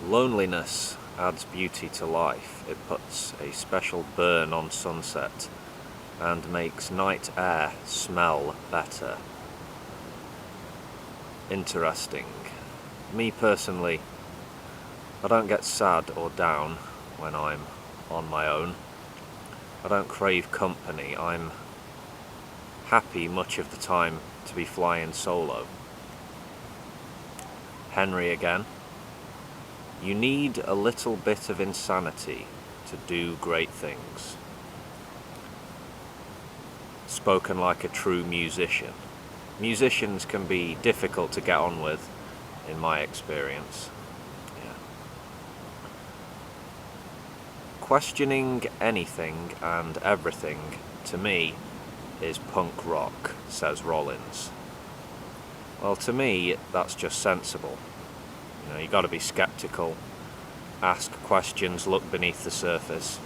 Loneliness adds beauty to life. It puts a special burn on sunset and makes night air smell better. Interesting. Me personally, I don't get sad or down when I'm on my own. I don't crave company. I'm happy much of the time to be flying solo. Henry again. You need a little bit of insanity to do great things. Spoken like a true musician. Musicians can be difficult to get on with, in my experience. Yeah. Questioning anything and everything, to me, is punk rock, says Rollins. Well, to me, that's just sensible. You got to be skeptical, ask questions, look beneath the surface.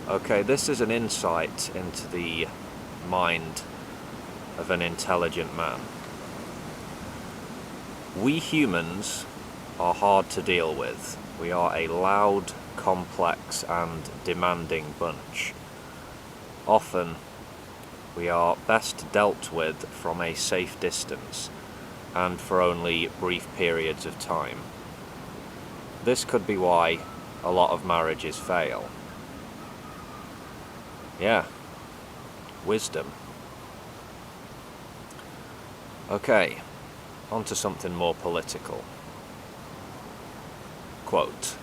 Okay, this is an insight into the mind of an intelligent man. We humans are hard to deal with. We are a loud, complex, and demanding bunch. Often, we are best dealt with from a safe distance, and for only brief periods of time. This could be why a lot of marriages fail. Yeah, wisdom. Okay, on to something more political. Quote,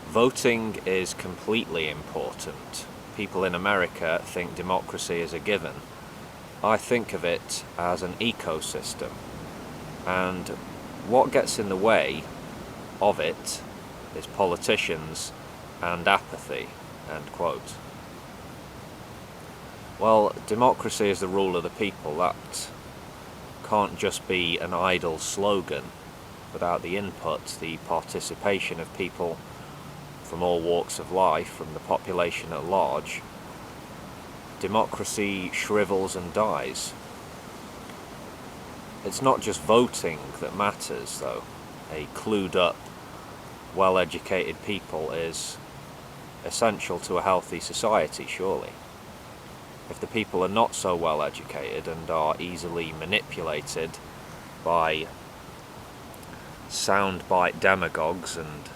voting is completely important. People in America think democracy is a given. I think of it as an ecosystem. And what gets in the way of it is politicians and apathy, end quote. Well, democracy is the rule of the people. That can't just be an idle slogan without the input, the participation of people from all walks of life, from the population at large. Democracy shrivels and dies. It's not just voting that matters, though. A clued up, well-educated people is essential to a healthy society, surely. If the people are not so well-educated and are easily manipulated by soundbite demagogues and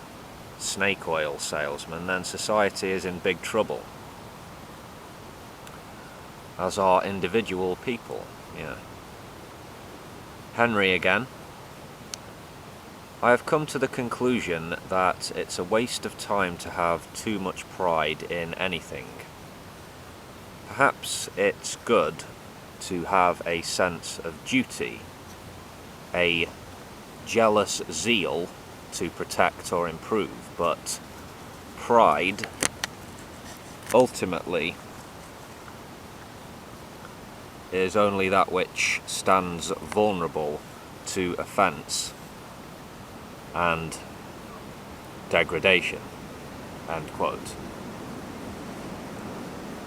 snake oil salesmen, then society is in big trouble. As are individual people, yeah. Henry again. I have come to the conclusion that it's a waste of time to have too much pride in anything. Perhaps it's good to have a sense of duty, a jealous zeal to protect or improve, but pride ultimately is only that which stands vulnerable to offence and degradation, end quote.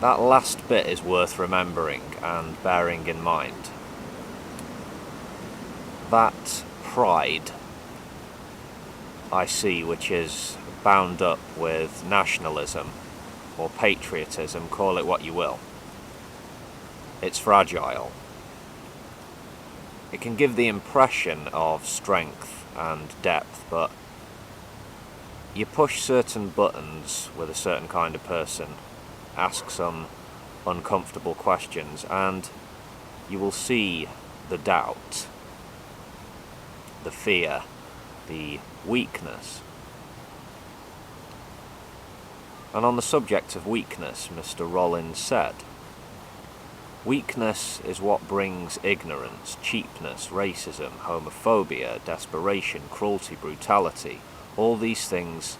That last bit is worth remembering and bearing in mind. That pride I see, which is bound up with nationalism or patriotism, call it what you will. It's fragile. It can give the impression of strength and depth, but you push certain buttons with a certain kind of person, ask some uncomfortable questions, and you will see the doubt, the fear, the weakness. And on the subject of weakness, Mr. Rollins said, weakness is what brings ignorance, cheapness, racism, homophobia, desperation, cruelty, brutality, all these things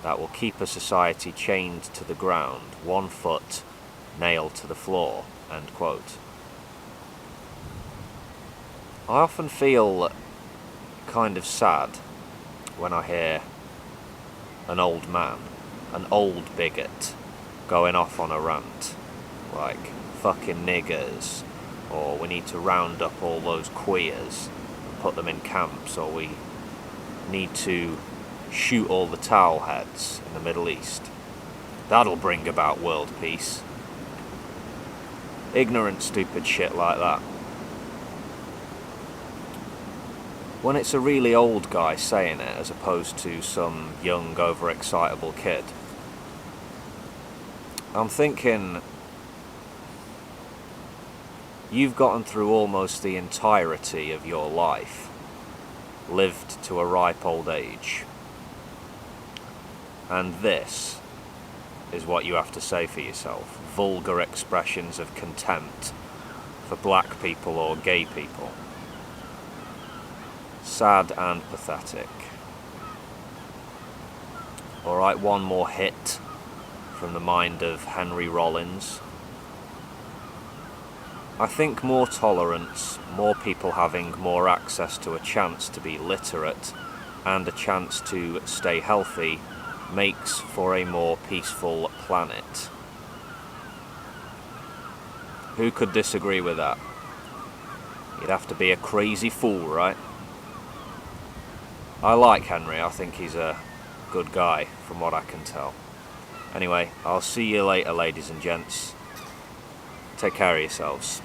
that will keep a society chained to the ground, 1 foot nailed to the floor, end quote. I often feel kind of sad when I hear an old man, an old bigot, going off on a rant, like, fucking niggers, or we need to round up all those queers and put them in camps, or we need to shoot all the towel heads in the Middle East. That'll bring about world peace. Ignorant, stupid shit like that. When it's a really old guy saying it as opposed to some young, overexcitable kid, I'm thinking, you've gotten through almost the entirety of your life, lived to a ripe old age, and this is what you have to say for yourself. Vulgar expressions of contempt for black people or gay people. Sad and pathetic. Alright, one more hit from the mind of Henry Rollins. I think more tolerance, more people having more access to a chance to be literate and a chance to stay healthy makes for a more peaceful planet. Who could disagree with that? You'd have to be a crazy fool, right? I like Henry, I think he's a good guy, from what I can tell. Anyway, I'll see you later, ladies and gents. Take care of yourselves.